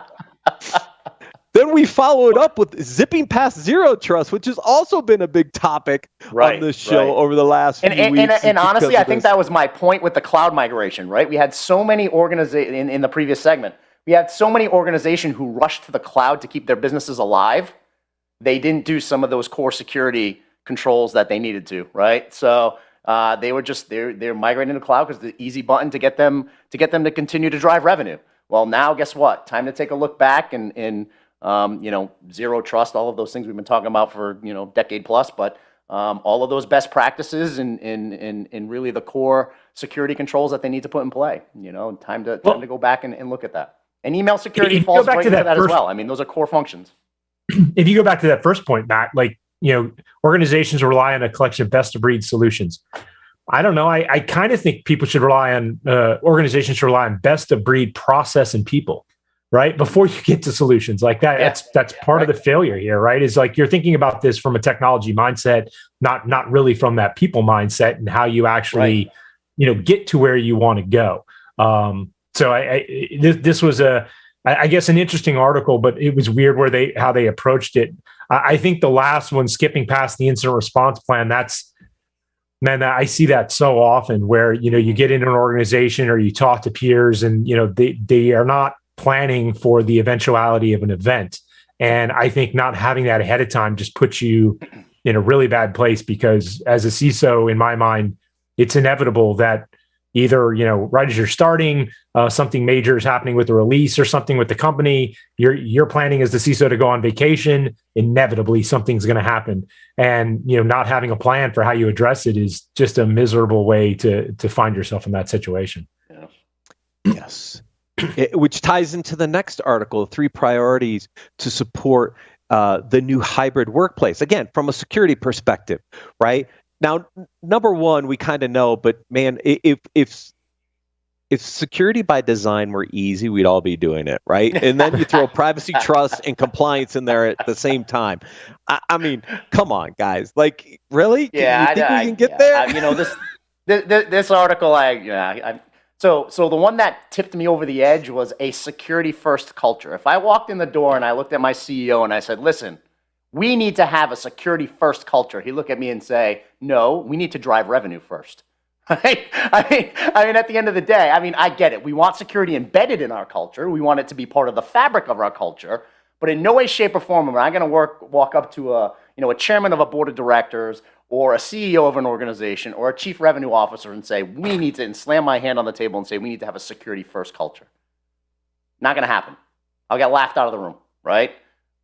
S1: Then we followed up with zipping past zero trust, which has also been a big topic on this show over the last few weeks.
S3: And honestly, I think that was my point with the cloud migration, right? We had so many organizations in the previous segment. We had so many organizations who rushed to the cloud to keep their businesses alive. They didn't do some of those core security controls that they needed to, right? So they were they're migrating to the cloud because the easy button to get them to continue to drive revenue. Well, now guess what? Time to take a look back and you know, zero trust, all of those things we've been talking about for, you know, decade plus, but all of those best practices and really the core security controls that they need to put in play, you know, time to go back and look at that. And email security falls right into that as well. I mean, those are core functions.
S4: If you go back to that first point, Matt, like, you know, organizations rely on a collection of best of breed solutions. I don't know. I kind of think people should rely on, organizations should rely on best of breed process and people. Right before you get to solutions like that, that's part of the failure here, right? Is like you're thinking about this from a technology mindset, not really from that people mindset and how you actually, you know, get to where you want to go. So this was I guess an interesting article, but it was weird how they approached it. I think the last one, skipping past the incident response plan, Man, I see that so often where, you get in an organization or you talk to peers and, they are not planning for the eventuality of an event. And I think not having that ahead of time just puts you in a really bad place, because as a CISO, in my mind, it's inevitable that either, right as you're starting, something major is happening with the release or something with the company. You're planning as the CISO to go on vacation. Inevitably, something's going to happen, and not having a plan for how you address it is just a miserable way to find yourself in that situation.
S3: Yeah.
S1: Yes, which ties into the next article: 3 priorities to support the new hybrid workplace. Again, from a security perspective, right? Now, number one, we kind of know, but man, if security by design were easy, we'd all be doing it, right? And then you throw privacy, trust, and compliance in there at the same time. I mean, come on, guys. Like, really?
S3: Yeah,
S1: you think we can get there?
S3: This article, so the one that tipped me over the edge was a security first culture. If I walked in the door and I looked at my CEO and I said, listen, we need to have a security first culture, he'd look at me and say, no, we need to drive revenue first. Right? I mean, at the end of the day, I get it. We want security embedded in our culture. We want it to be part of the fabric of our culture. But in no way, shape, or form am I going to walk up to a chairman of a board of directors or a CEO of an organization or a chief revenue officer and say, we need to, and slam my hand on the table and say, we need to have a security first culture. Not going to happen. I'll get laughed out of the room, right?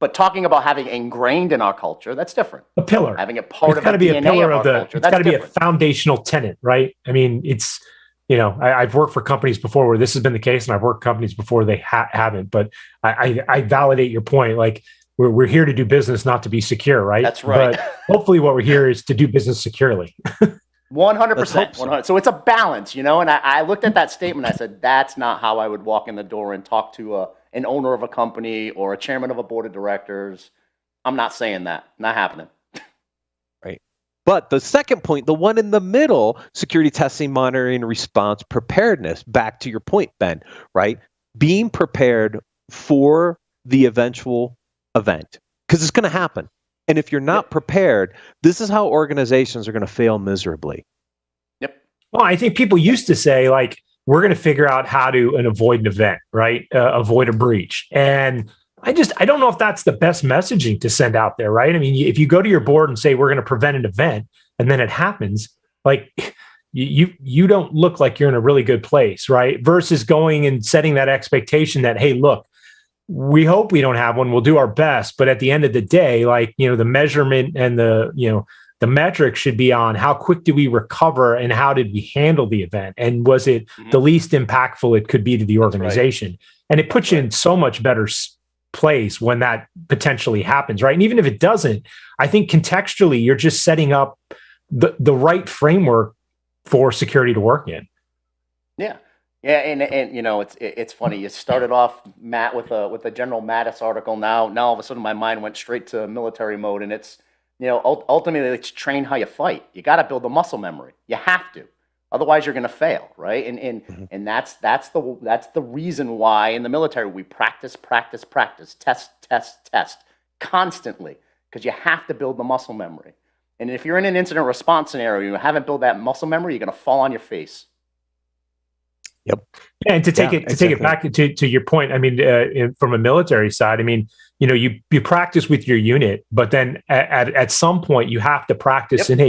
S3: But talking about having ingrained in our culture, that's different.
S4: A pillar.
S3: Having it part of the
S4: DNA
S3: of our culture.
S4: It's got to be a foundational tenet, right? I mean, it's, I've worked for companies before where this has been the case, and I've worked companies before they haven't. But I validate your point. Like, we're here to do business, not to be secure, right?
S3: That's right.
S4: But hopefully what we're here is to do business securely.
S3: 100%. So it's a balance, and I looked at that statement. I said, that's not how I would walk in the door and talk to an owner of a company or a chairman of a board of directors. I'm not saying that. Not happening.
S1: Right. But the second point, the one in the middle, security testing, monitoring, response, preparedness, back to your point, Ben, right? Being prepared for the eventual event, because it's going to happen. And if you're not prepared, this is how organizations are going to fail miserably.
S3: Yep.
S4: Well, I think people used to say, like, we're going to figure out how to avoid an event, right? Avoid a breach. And I don't know if that's the best messaging to send out there, right? I mean, if you go to your board and say, we're going to prevent an event, and then it happens, like, you don't look like you're in a really good place, right? Versus going and setting that expectation that, hey, look, we hope we don't have one. We'll do our best. But at the end of the day, like, the measurement and the metric should be on how quick do we recover and how did we handle the event? And was it the least impactful it could be to the organization? Right. And it puts you in so much better place when that potentially happens, right? And even if it doesn't, I think contextually, you're just setting up the right framework for security to work in.
S3: Yeah. Yeah, and it's funny. You started off, Matt, with a General Mattis article. Now all of a sudden my mind went straight to military mode, and it's ultimately it's train how you fight. You got to build the muscle memory. You have to, otherwise you're going to fail, right? And that's the reason why in the military we practice, test constantly, because you have to build the muscle memory. And if you're in an incident response scenario, you haven't built that muscle memory, you're going to fall on your face.
S1: Yep.
S4: And to take it back to your point, I mean, from a military side, I mean, you practice with your unit, but then at some point you have to practice in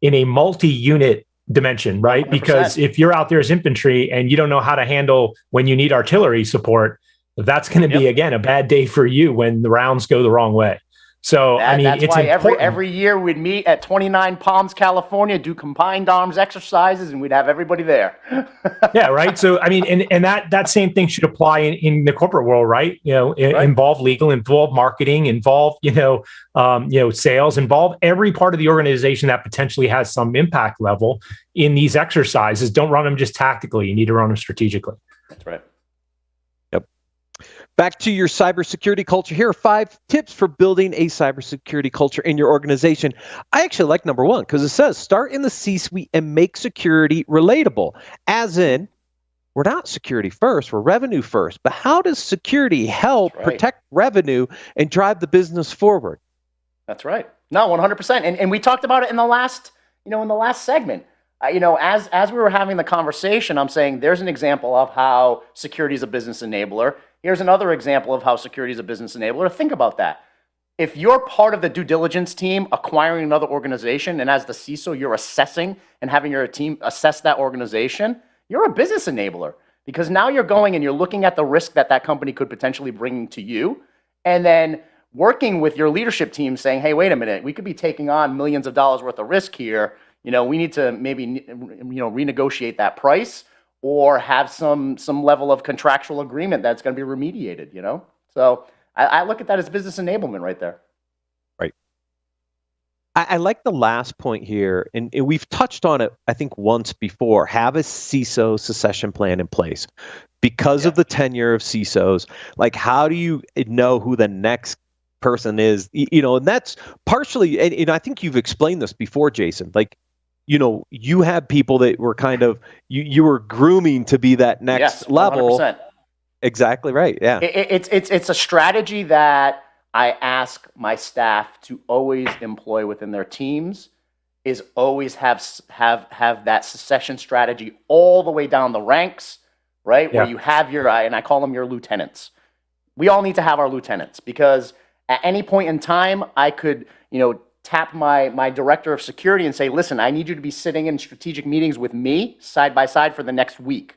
S4: a multi-unit dimension, right? 100%. Because if you're out there as infantry and you don't know how to handle when you need artillery support, that's going to be, again, a bad day for you when the rounds go the wrong way. So,
S3: that's why every year we'd meet at 29 Palms, California, do combined arms exercises, and we'd have everybody there.
S4: Yeah, right. So, I mean, and that same thing should apply in the corporate world, right? Involve legal, involve marketing, involve sales, involve every part of the organization that potentially has some impact level in these exercises. Don't run them just tactically. You need to run them strategically.
S3: That's right.
S1: Back to your cybersecurity culture. Here are 5 tips for building a cybersecurity culture in your organization. I actually like number 1 because it says start in the C-suite and make security relatable. As in, we're not security first, we're revenue first. But how does security help protect revenue and drive the business forward?
S3: That's right. No, 100%. And we talked about it in the last in the last segment, as we were having the conversation, I'm saying there's an example of how security is a business enabler. Here's another example of how security is a business enabler. Think about that. If you're part of the due diligence team acquiring another organization, and as the CISO, you're assessing and having your team assess that organization, you're a business enabler, because now you're going and you're looking at the risk that company could potentially bring to you, and then working with your leadership team saying, hey, wait a minute, we could be taking on millions of dollars worth of risk here. We need to maybe renegotiate that price or have some level of contractual agreement that's going to be remediated. So I look at that as business enablement right there.
S1: Right. I like the last point here, and we've touched on it, I think, once before. Have a CISO succession plan in place. Because of the tenure of CISOs, like, how do you know who the next person is? And that's partially, and I think you've explained this before, Jason, like, you have people that were kind of, you were grooming to be that next level. 100%. Exactly right. Yeah.
S3: It's a strategy that I ask my staff to always employ within their teams, is always have that succession strategy all the way down the ranks, right? Yeah. Where you have and I call them your lieutenants. We all need to have our lieutenants, because at any point in time, I could, tap my director of security and say, listen, I need you to be sitting in strategic meetings with me side by side for the next week.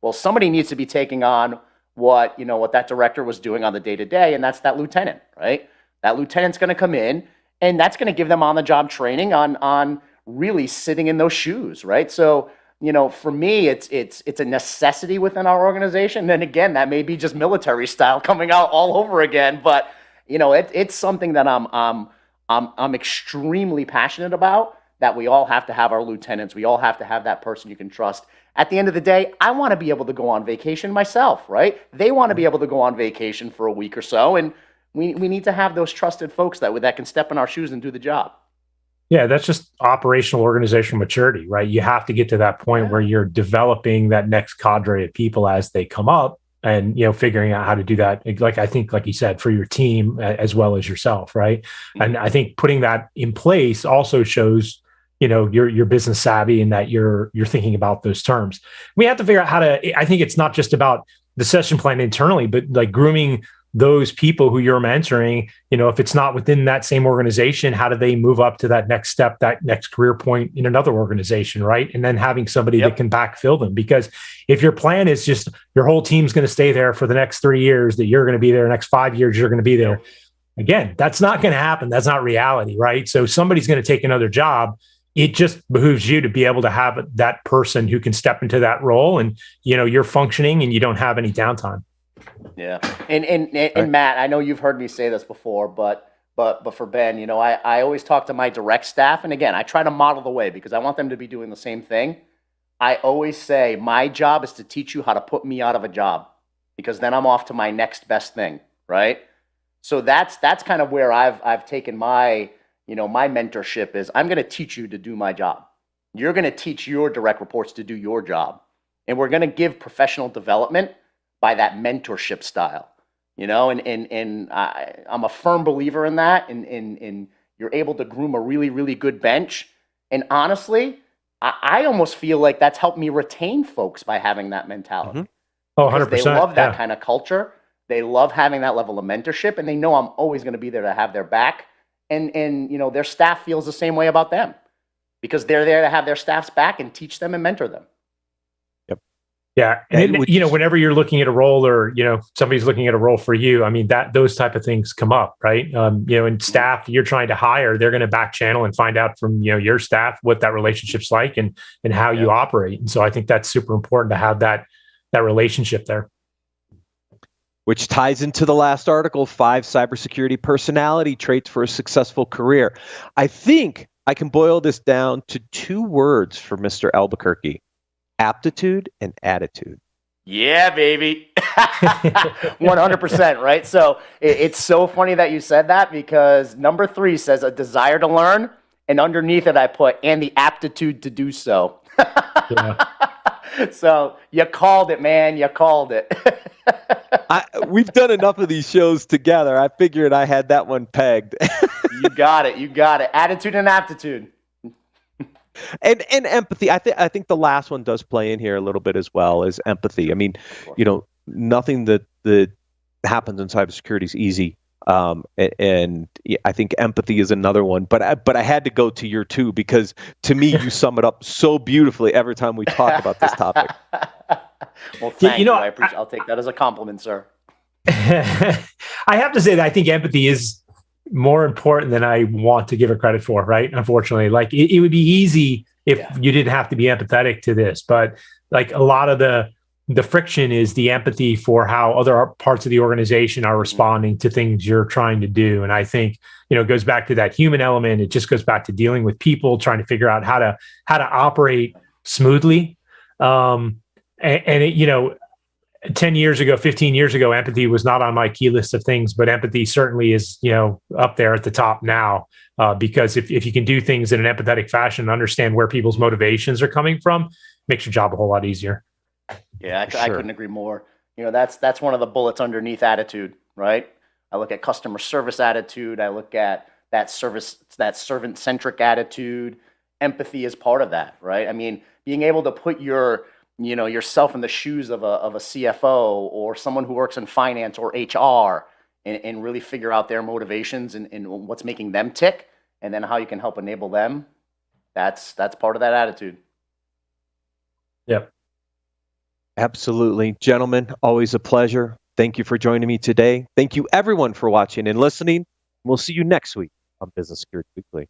S3: Well, somebody needs to be taking on what that director was doing on the day-to-day, and that's that lieutenant, right? That lieutenant's going to come in, and that's going to give them on-the-job training on really sitting in those shoes, right? So, for me, it's a necessity within our organization. And then again, that may be just military style coming out all over again, but it's something that I'm extremely passionate about, that we all have to have our lieutenants. We all have to have that person you can trust. At the end of the day, I want to be able to go on vacation myself, right? They want to be able to go on vacation for a week or so, and we need to have those trusted folks that can step in our shoes and do the job.
S4: Yeah, that's just operational organizational maturity, right? You have to get to that point where you're developing that next cadre of people as they come up, and figuring out how to do that, like you said, for your team as well as yourself, right? Mm-hmm. And I think putting that in place also shows you're business savvy, and that you're thinking about those terms. We have to figure out how to. I think it's not just about the session plan internally, but like grooming those people who you're mentoring. If it's not within that same organization, how do they move up to that next step, that next career point in another organization, right? And then having somebody that can backfill them. Because if your plan is just your whole team's going to stay there for the next 3 years, that you're going to be there, next 5 years you're going to be there. Again, that's not going to happen. That's not reality, right? So somebody's going to take another job. It just behooves you to be able to have that person who can step into that role, and you're functioning and you don't have any downtime.
S3: Yeah. And Matt, I know you've heard me say this before, but for Ben, I always talk to my direct staff. And again, I try to model the way, because I want them to be doing the same thing. I always say, my job is to teach you how to put me out of a job, because then I'm off to my next best thing. Right. So that's kind of where I've taken my mentorship is, I'm going to teach you to do my job. You're going to teach your direct reports to do your job. And we're going to give professional development by that mentorship style, and I'm a firm believer in that, and you're able to groom a really, really good bench. And honestly, I almost feel like that's helped me retain folks by having that mentality.
S4: Mm-hmm. Oh, 100%.
S3: They love that kind of culture. They love having that level of mentorship, and they know I'm always going to be there to have their back. And their staff feels the same way about them, because they're there to have their staff's back and teach them and mentor them.
S4: Yeah. And whenever you're looking at a role, or, somebody's looking at a role for you, I mean, those type of things come up, right? And staff you're trying to hire, they're going to back channel and find out from, your staff what that relationship's like and how you operate. And so I think that's super important to have that relationship there.
S1: Which ties into the last article, 5 cybersecurity personality traits for a successful career. I think I can boil this down to 2 words for Mr. Albuquerque: aptitude and attitude.
S3: Yeah, baby. 100%, right? So it's so funny that you said that, because number 3 says a desire to learn, and underneath it I put, and the aptitude to do so. So you called it, man. You called it.
S1: We've done enough of these shows together. I figured I had that one pegged.
S3: You got it. Attitude and aptitude.
S1: And empathy. I think the last one does play in here a little bit as well, as empathy. I mean, nothing that happens in cybersecurity is easy. And I think empathy is another one, but I had to go to your two because to me you sum it up so beautifully every time we talk about this topic.
S3: Well, thank you. I'll take that as a compliment, sir.
S4: I have to say that I think empathy is more important than I want to give it credit for, right? Unfortunately, like it would be easy if you didn't have to be empathetic to this, but like a lot of the friction is the empathy for how other parts of the organization are responding to things you're trying to do. And I think, it goes back to that human element. It just goes back to dealing with people, trying to figure out how to operate smoothly. And it, 10 years ago, 15 years ago, empathy was not on my key list of things, but empathy certainly is, up there at the top now, because if you can do things in an empathetic fashion, understand where people's motivations are coming from, makes your job a whole lot easier.
S3: Yeah, I couldn't agree more. That's one of the bullets underneath attitude, right? I look at customer service attitude. I look at that servant-centric attitude. Empathy is part of that, right? I mean, being able to put yourself in the shoes of a CFO or someone who works in finance or HR and really figure out their motivations and what's making them tick, and then how you can help enable them. That's part of that attitude.
S4: Yep.
S1: Absolutely. Gentlemen, always a pleasure. Thank you for joining me today. Thank you everyone for watching and listening. We'll see you next week on Business Security Weekly.